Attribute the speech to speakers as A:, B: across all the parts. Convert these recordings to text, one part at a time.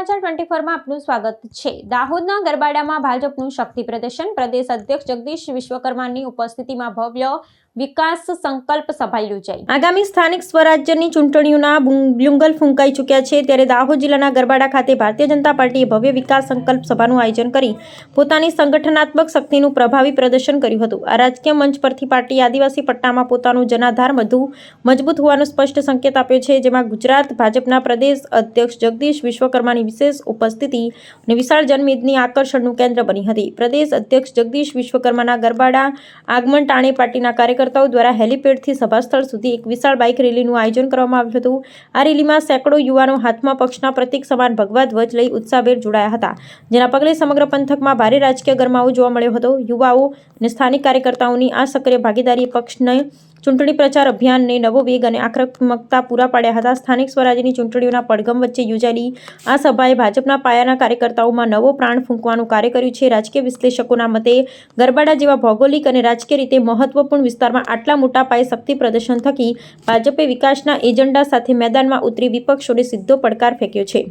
A: સમાચાર 24 માં આપનું સ્વાગત છે। દાહોદના ગરબાડામાં ભાજપનું શક્તિ પ્રદર્શન। પ્રદેશ અધ્યક્ષ જગદીશ વિશ્વકર્માની ઉપસ્થિતિમાં ભવ્ય વિકાસ સંકલ્પ સભા યોજાઈ। આગામી સ્થાનિક સ્વરાજ્યની ચૂંટણીઓના બ્યુગલ ફૂંકાઈ ચૂક્યા છે, ત્યારે દાહોદ જિલ્લાના ગરબાડા ખાતે ભારતીય જનતા પાર્ટીએ ભવ્ય વિકાસ સંકલ્પ સભાનું આયોજન કરી પોતાની સંગઠનાત્મક શક્તિનું પ્રભાવી પ્રદર્શન કર્યું હતું। આ રાજકીય મંચ પરથી પાર્ટીએ આદિવાસી પટ્ટામાં પોતાનું જનાધાર વધુ મજબૂત હોવાનો સ્પષ્ટ સંકેત આપ્યો છે, જેમાં ગુજરાત ભાજપના પ્રદેશ અધ્યક્ષ જગદીશ વિશ્વકર્માની વિશેષ ઉપસ્થિતિ અને વિશાળ જનમેદની આકર્ષણનું કેન્દ્ર બની હતી। પ્રદેશ અધ્યક્ષ જગદીશ વિશ્વકર્માના ગરબાડા આગમન ટાણે પાર્ટીના કાર્યકર્તાઓ દ્વારા હેલીપેડથી સભાસ્થળ સુધી એક વિશાળ બાઇક રેલીનું આયોજન કરવામાં આવ્યું હતું। આ રેલીમાં સેંકડો યુવાનો હાથમાં પક્ષના પ્રતીક સમાન ભગવા ધ્વજ લઈ ઉત્સાહભેર જોડાયા હતા, જેના પગલે સમગ્ર પંથકમાં ભારે રાજકીય ગરમાવો જોવા મળ્યો હતો। યુવાઓ અને સ્થાનિક કાર્યકર્તાઓની આ સક્રિય ભાગીદારીએ પક્ષને ચૂંટણી પ્રચાર અભિયાનને નવો વેગ અને આક્રમકતા પૂરા પાડ્યા હતા। સ્થાનિક સ્વરાજ્યની ચૂંટણીઓના પડઘમ વચ્ચે યોજાયેલી આ સભાએ ભાજપના પાયાના કાર્યકર્તાઓમાં નવો પ્રાણ ફૂંકવાનું કાર્ય કર્યું છે। રાજકીય વિશ્લેષકોના મતે ગરબાડા જેવા ભૌગોલિક અને રાજકીય રીતે મહત્વપૂર્ણ વિસ્તારમાં આટલા મોટા પાયે શક્તિ પ્રદર્શન થકી ભાજપે વિકાસના એજન્ડા સાથે મેદાનમાં ઉતરી વિપક્ષોને સીધો પડકાર ફેંક્યો છે।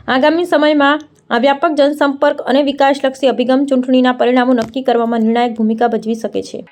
A: આગામી સમયમાં આ વ્યાપક જનસંપર્ક અને વિકાસલક્ષી અભિગમ ચૂંટણીના પરિણામો નક્કી કરવામાં નિર્ણાયક ભૂમિકા ભજવી શકે છે।